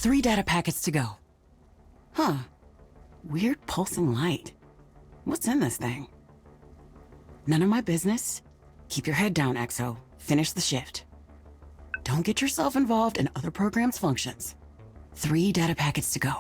3 data packets to go. Huh. Weird pulsing light. What's in this thing? None of my business. Keep your head down, EXO. Finish the shift. Don't get yourself involved in other programs' functions. 3 data packets to go.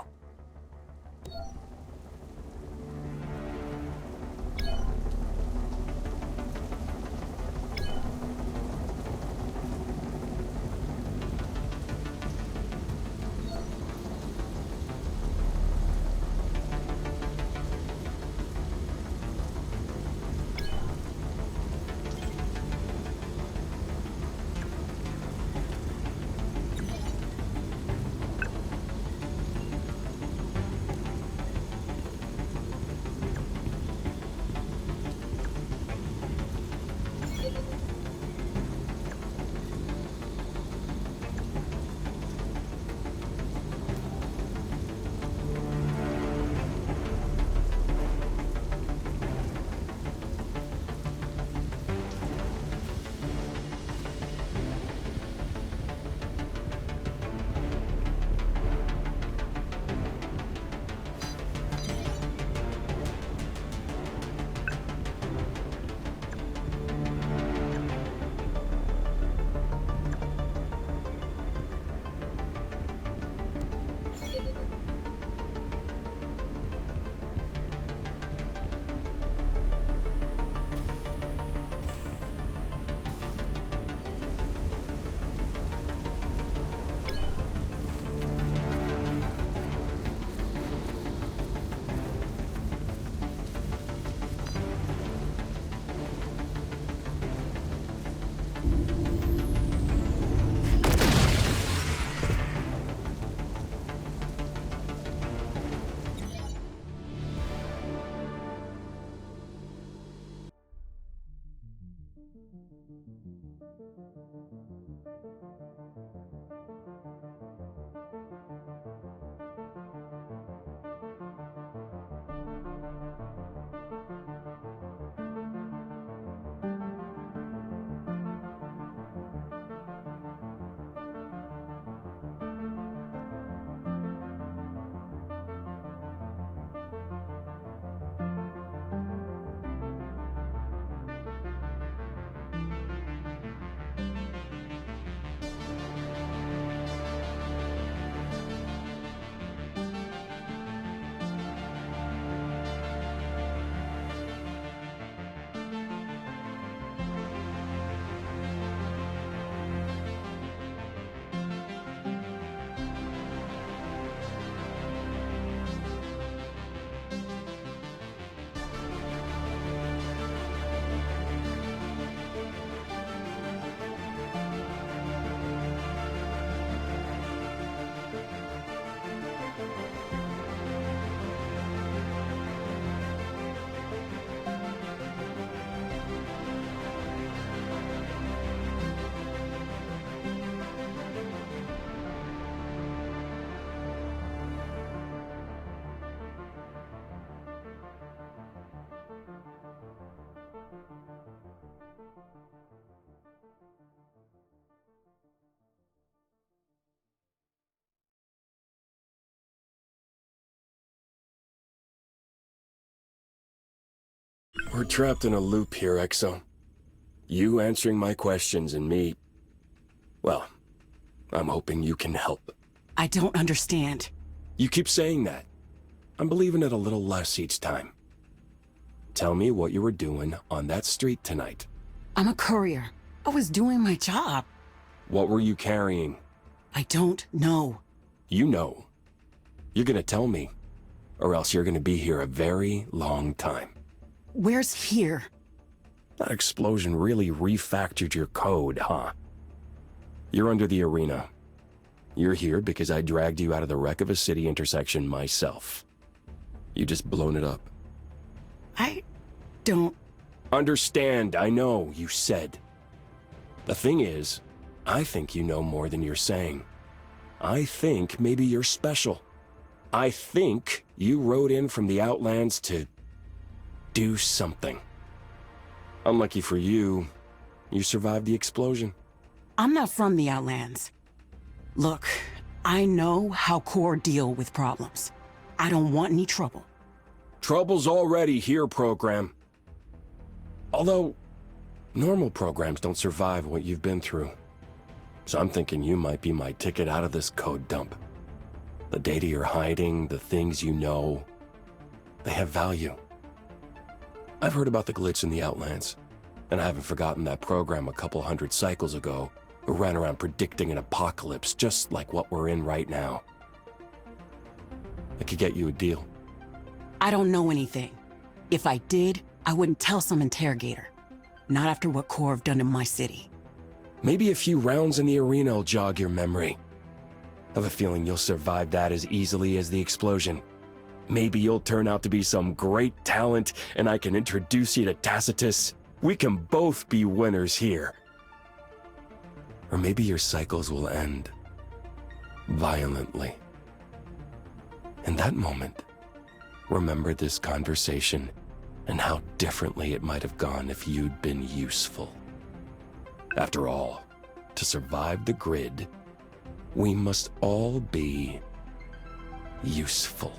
We're trapped in a loop here, EXO. You answering my questions and me... Well, I'm hoping you can help. I don't understand. You keep saying that. I'm believing it a little less each time. Tell me what you were doing on that street tonight. I'm a courier. I was doing my job. What were you carrying? I don't know. You know. You're gonna tell me, or else you're gonna be here a very long time. Where's here? That explosion really refactored your code, huh? You're under the arena. You're here because I dragged you out of the wreck of a city intersection myself. You just blown it up. I don't... Understand, I know, you said. The thing is, I think you know more than you're saying. I think maybe you're special. I think you rode in from the Outlands to do something. Unlucky for you, you survived the explosion. I'm not from the Outlands. Look, I know how Core deal with problems. I don't want any trouble. Trouble's already here, program. Although, normal programs don't survive what you've been through. So I'm thinking you might be my ticket out of this code dump. The data you're hiding, the things you know, they have value. I've heard about the glitch in the Outlands, and I haven't forgotten that program a couple hundred cycles ago who ran around predicting an apocalypse just like what we're in right now. I could get you a deal. I don't know anything. If I did, I wouldn't tell some interrogator. Not after what Core have done in my city. Maybe a few rounds in the arena will jog your memory. I have a feeling you'll survive that as easily as the explosion. Maybe you'll turn out to be some great talent and I can introduce you to Tacitus. We can both be winners here. Or maybe your cycles will end violently. In that moment, remember this conversation and how differently it might have gone if you'd been useful. After all, to survive the grid, we must all be useful.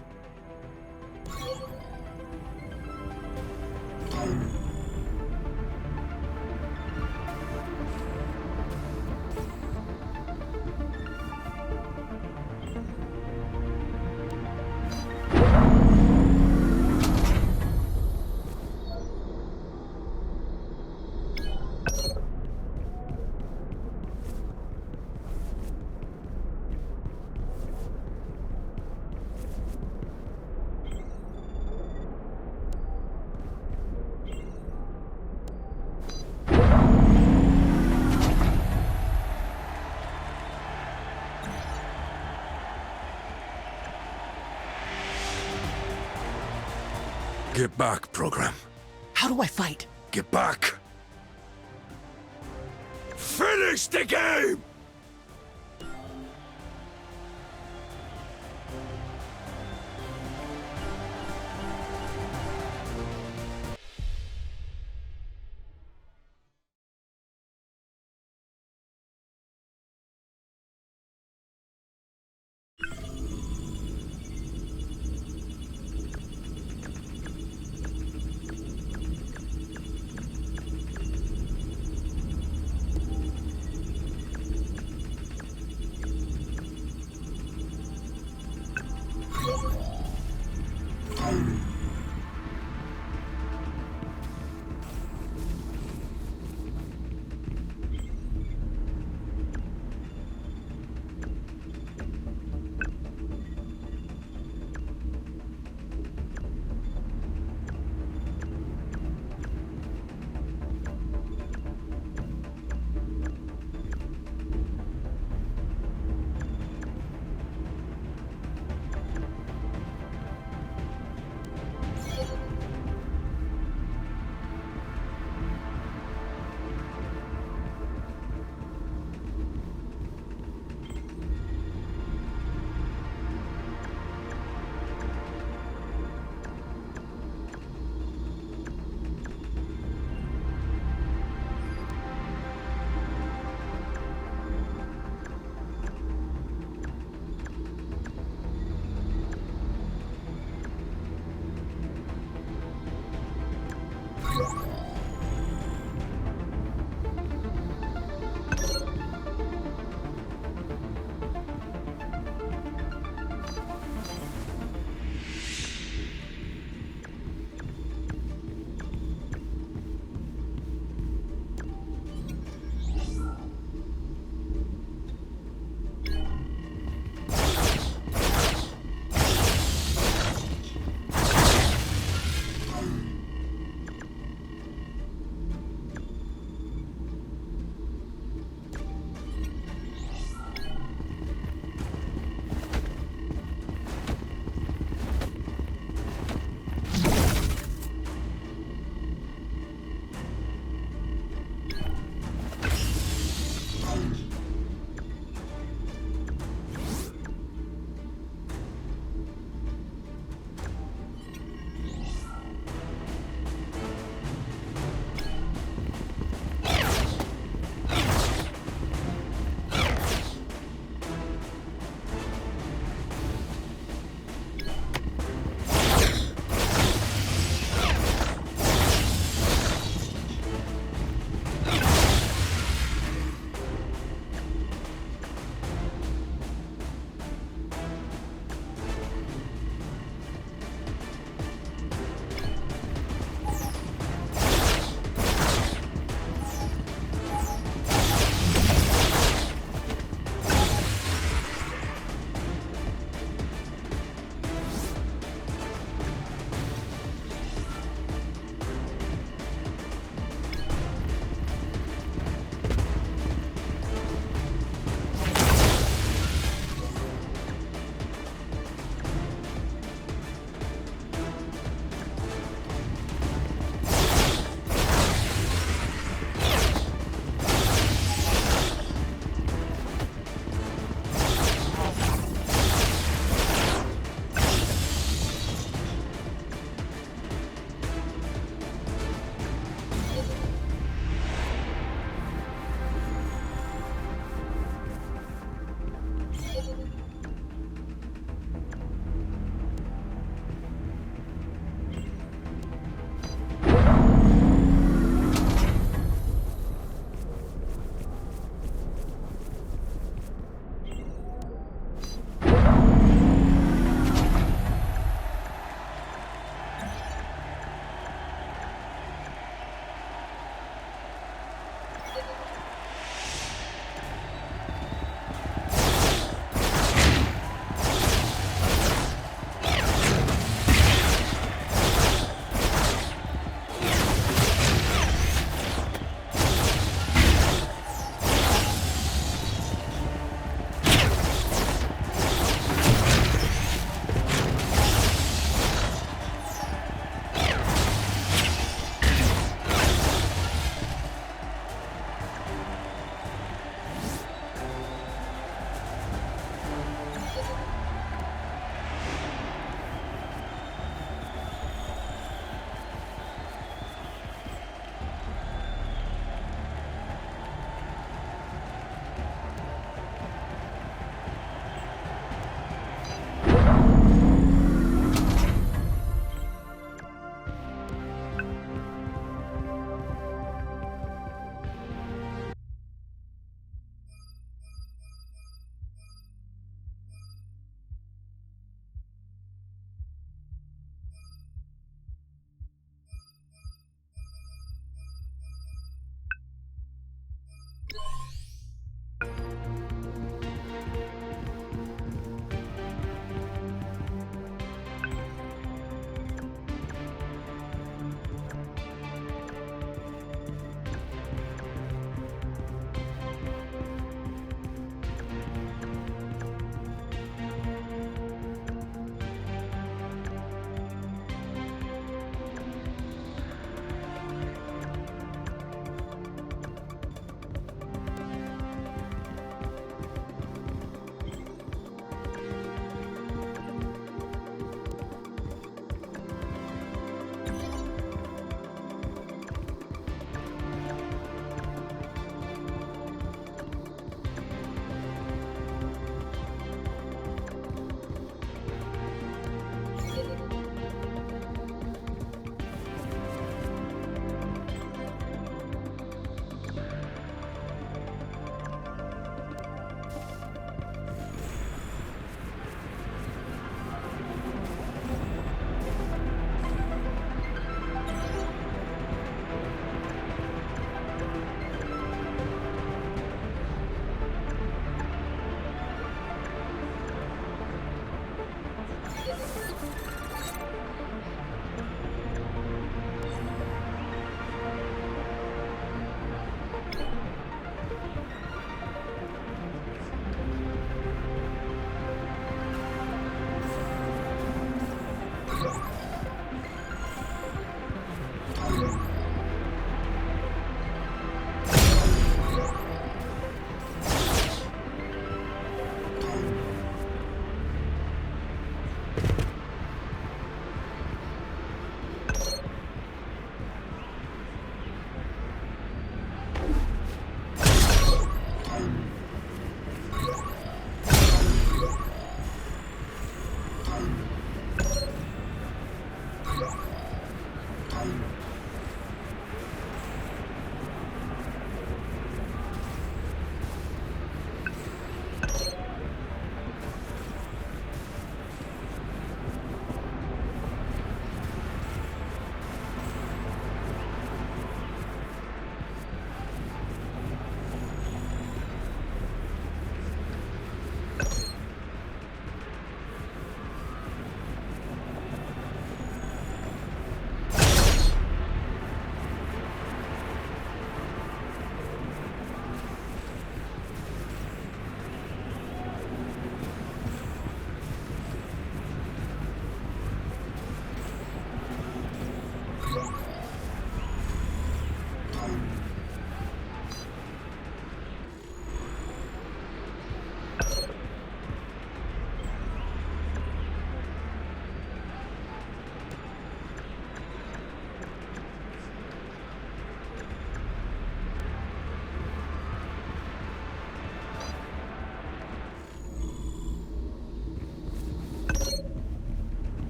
Get back, program. How do I fight? Get back. Finish the game!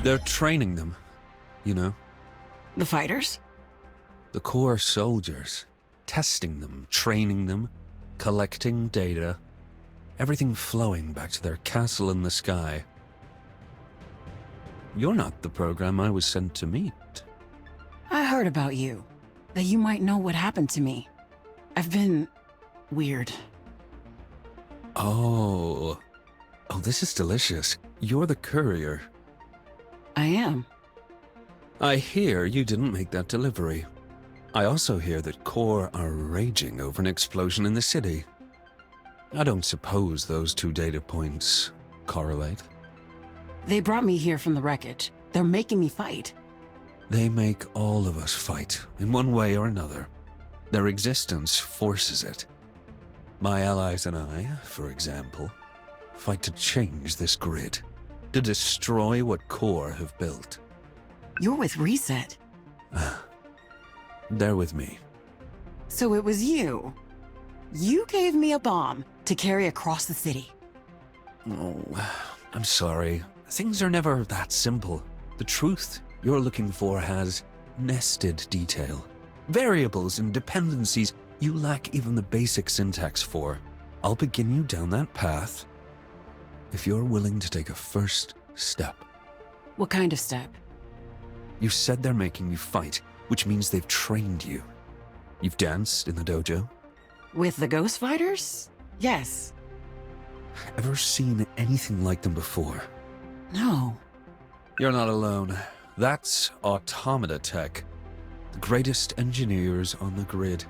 They're training them, you know? The fighters? The core soldiers. Testing them, training them, collecting data. Everything flowing back to their castle in the sky. You're not the program I was sent to meet. I heard about you. That you might know what happened to me. I've been... weird. Oh, this is delicious. You're the courier. I am. I hear you didn't make that delivery. I also hear that Core are raging over an explosion in the city. I don't suppose those two data points correlate. They brought me here from the wreckage. They're making me fight. They make all of us fight, in one way or another. Their existence forces it. My allies and I, for example, fight to change this grid, to destroy what Core have built. You're with Reset. They're with me. So it was you. You gave me a bomb to carry across the city. Oh, I'm sorry. Things are never that simple. The truth you're looking for has nested detail. Variables and dependencies you lack even the basic syntax for. I'll begin you down that path if you're willing to take a first step. What kind of step? You said they're making you fight, which means they've trained you. You've danced in the dojo? With the ghost fighters? Yes. Ever seen anything like them before? No. You're not alone. That's Automata Tech, the greatest engineers on the grid.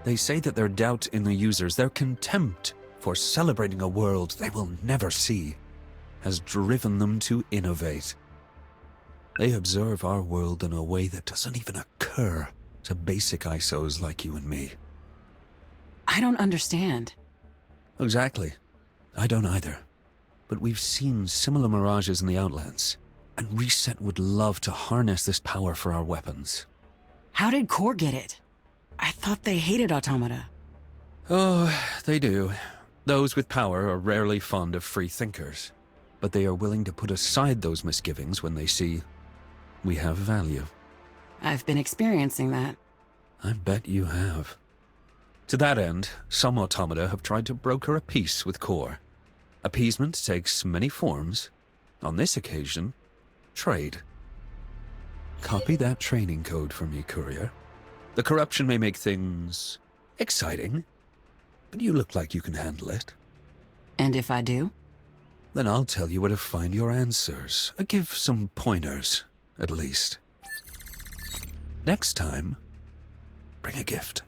They say that their doubt in the users, their contempt for celebrating a world they will never see, has driven them to innovate. They observe our world in a way that doesn't even occur to basic ISOs like you and me. I don't understand. Exactly. I don't either. But we've seen similar mirages in the Outlands, and Reset would love to harness this power for our weapons. How did Core get it? I thought they hated automata. Oh, they do. Those with power are rarely fond of free thinkers, but they are willing to put aside those misgivings when they see we have value. I've been experiencing that. I bet you have. To that end, some automata have tried to broker a peace with Core. Appeasement takes many forms. On this occasion, trade. Copy that training code for me, courier. The corruption may make things exciting, but you look like you can handle it. And if I do? Then I'll tell you where to find your answers. Give some pointers, at least. Next time, bring a gift.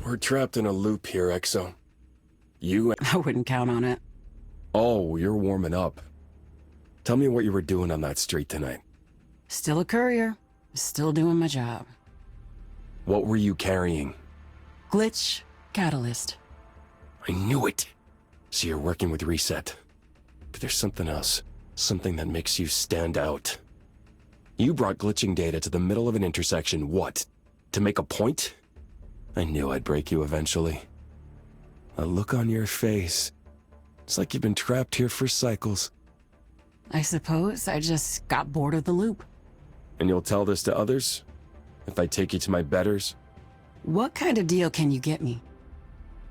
We're trapped in a loop here, Exo. You and... I wouldn't count on it. Oh, you're warming up. Tell me what you were doing on that street tonight. Still a courier. Still doing my job. What were you carrying? Glitch catalyst. I knew it! So you're working with Reset. But there's something else. Something that makes you stand out. You brought glitching data to the middle of an intersection, what? To make a point? I knew I'd break you eventually. A look on your face. It's like you've been trapped here for cycles. I suppose I just got bored of the loop. And you'll tell this to others? If I take you to my betters? What kind of deal can you get me?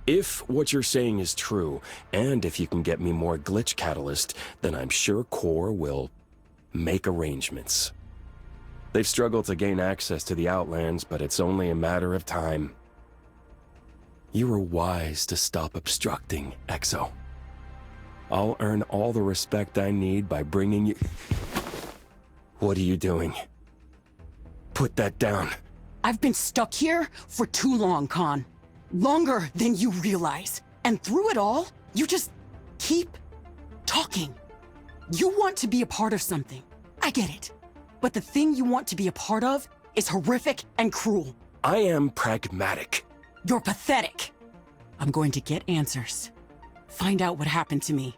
If what you're saying is true, and if you can get me more glitch catalyst, then I'm sure Core will make arrangements. They've struggled to gain access to the Outlands, but it's only a matter of time. You were wise to stop obstructing, Exo. I'll earn all the respect I need by bringing you... What are you doing? Put that down. I've been stuck here for too long, Khan. Longer than you realize. And through it all, you just keep talking. You want to be a part of something. I get it. But the thing you want to be a part of is horrific and cruel. I am pragmatic. You're pathetic. I'm going to get answers. Find out what happened to me.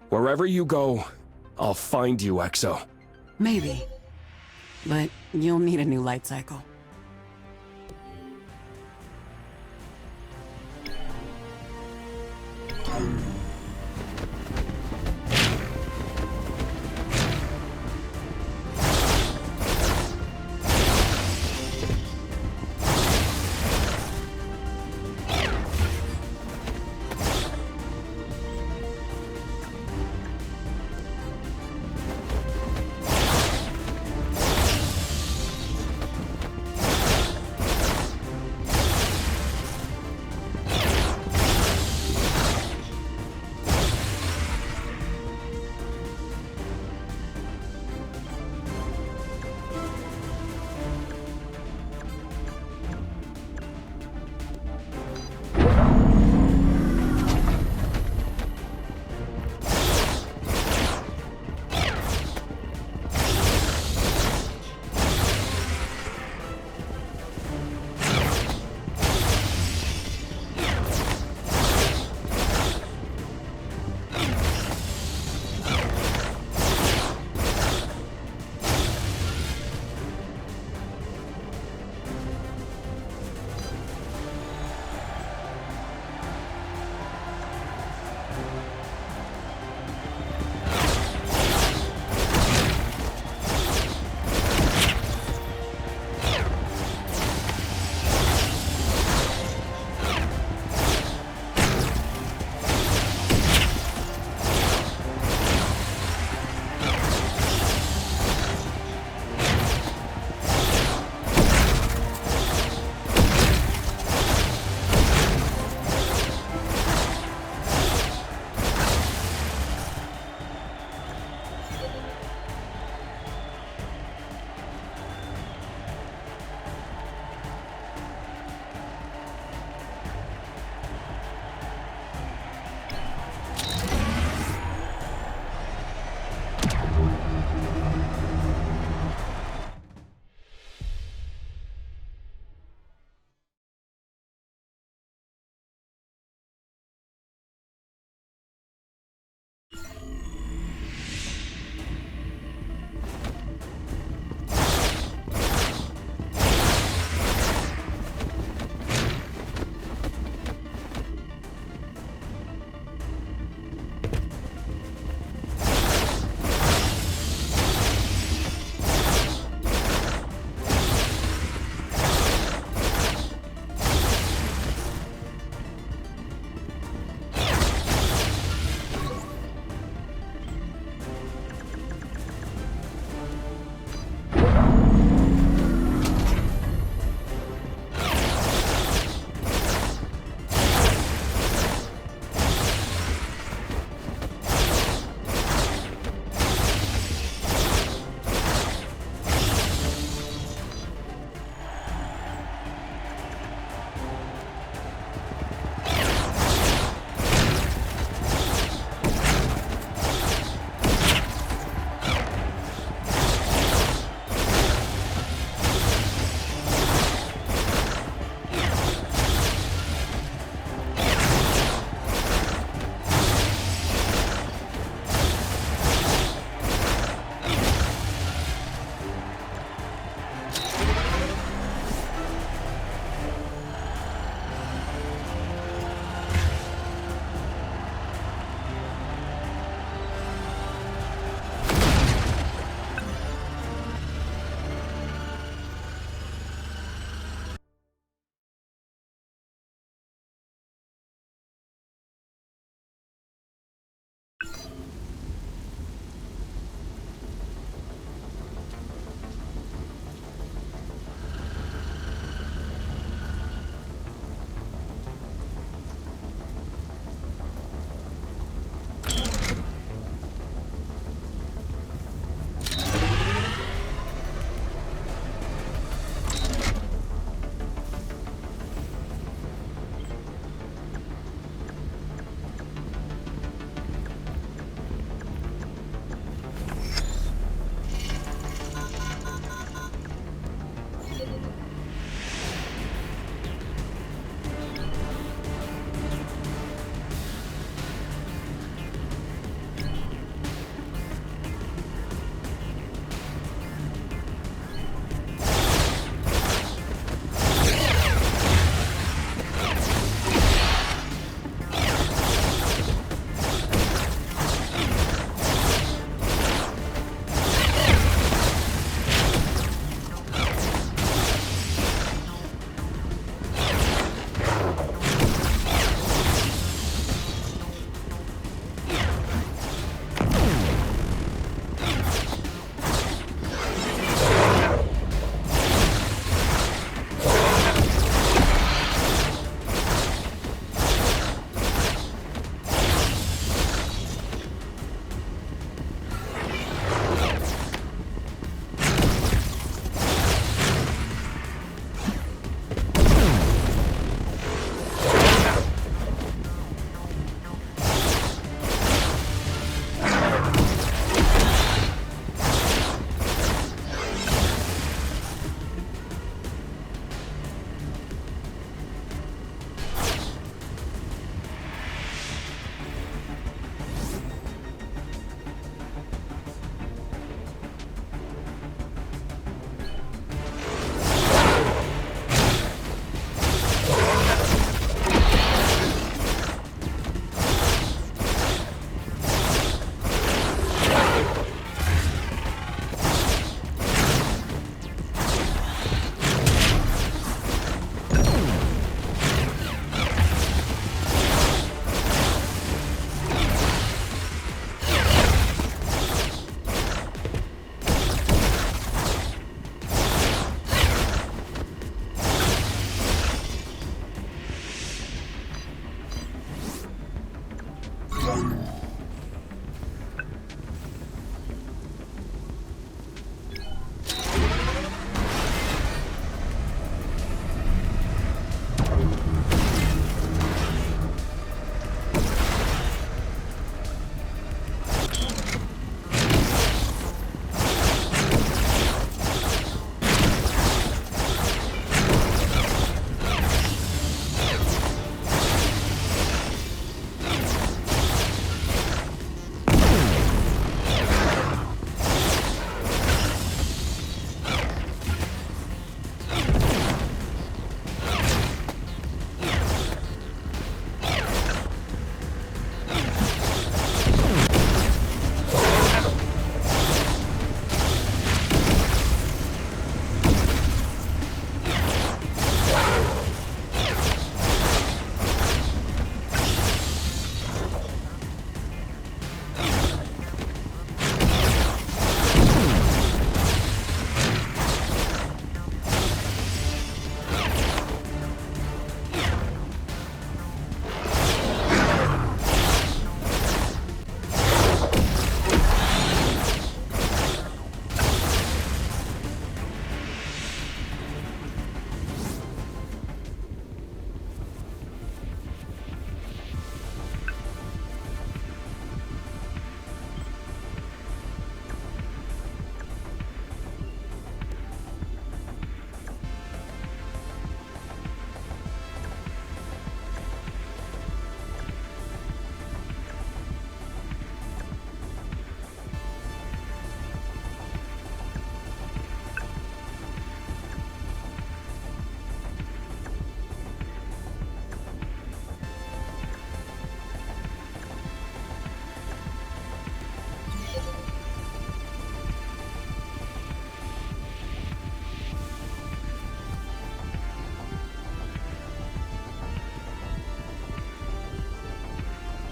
Wherever you go, I'll find you, Exo. Maybe. But you'll need a new light cycle.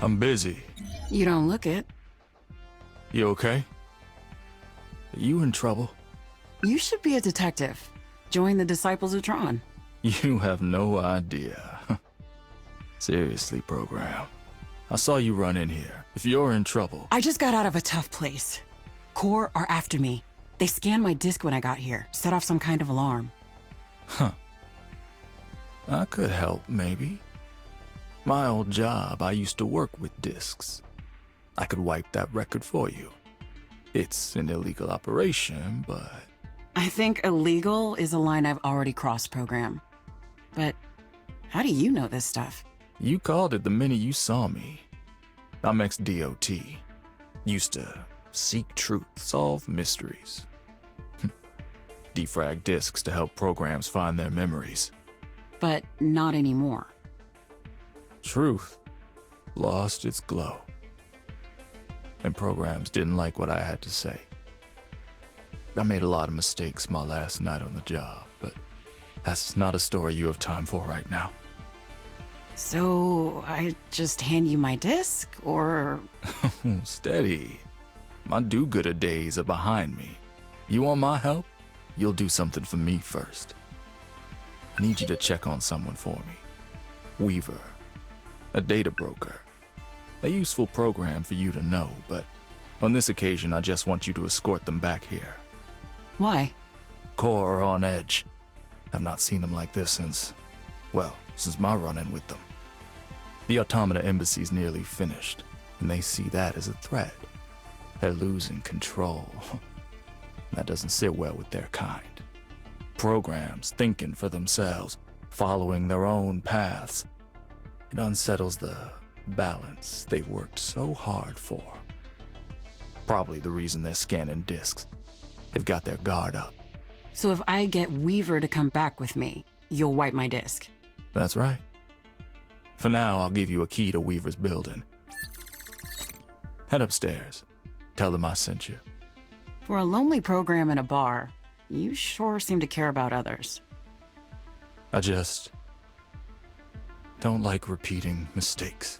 I'm busy. You don't look it. You okay? You in trouble? You should be a detective. Join the Disciples of TRON. You have no idea. Seriously, program. I saw you run in here. If you're in trouble... I just got out of a tough place. Core are after me. They scanned my disk when I got here, set off some kind of alarm. Huh. I could help, maybe. My old job, I used to work with discs. I could wipe that record for you. It's an illegal operation, but... I think illegal is a line I've already crossed, program. But how do you know this stuff? You called it the minute you saw me. I'm ex-DOT. Used to seek truth, solve mysteries. Defrag disks to help programs find their memories. But not anymore. Truth lost its glow. And programs didn't like what I had to say. I made a lot of mistakes my last night on the job, but that's not a story you have time for right now. So I just hand you my disc, or... Steady. My do-gooder days are behind me. You want my help? You'll do something for me first. I need you to check on someone for me. Weaver. A data broker. A useful program for you to know, but on this occasion I just want you to escort them back here. Why? Core are on edge. I've not seen them like this since my run-in with them. The Automata embassy's nearly finished, and they see that as a threat. They're losing control. That doesn't sit well with their kind. Programs thinking for themselves, following their own paths. It unsettles the balance they've worked so hard for. Probably the reason they're scanning disks. They've got their guard up. So if I get Weaver to come back with me, you'll wipe my disk? That's right. For now, I'll give you a key to Weaver's building. Head upstairs. Tell them I sent you. For a lonely program in a bar, you sure seem to care about others. I just don't like repeating mistakes.